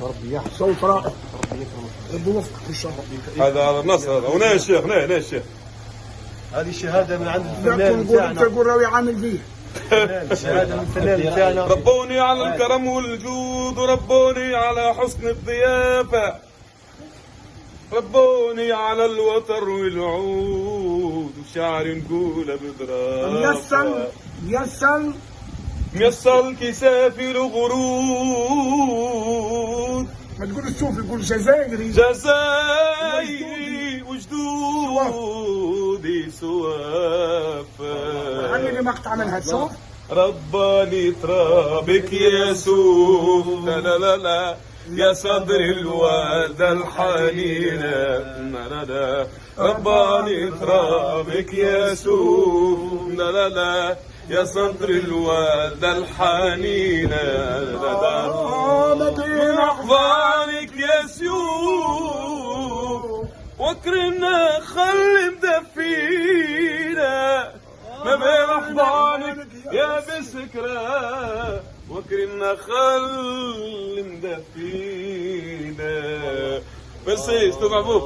ربي يحفظك. صوت رائع. ربي يكرمك. ربي يوفقك ان شاء الله. هذا النص هذا. هنا الشيخ، هنا الشيخ. هذه الشهاده من عند لا الفنان تقول انت بتاعنا. تقول راوي عامل فيه. الشهاده من الفنان بتاعنا. ربوني على الكرم والجود، وربوني على حسن الضيافة، ربوني على الوتر والعود، وشعر نقوله بدرافة. يسل ميسر كسافي الغرود، ما تقول الصوفي يقول جزائري. جزائري وجدودي سوافة. عملي مقطع منها تشوف. رباني ترابك يا سوف، لا لا لا لا يا صدر الوالدة الحنينة، لا لا لا رباني ترابك يا سوف، لا لا لا يا صدر الوالدة الحنينة، لا لا من أحضانك يا سيوف، واكرمنا خلي مدفينا ما بين أحضانك يا بسكرة، واكرمنا خلي مدفينا. بس استوعبوك.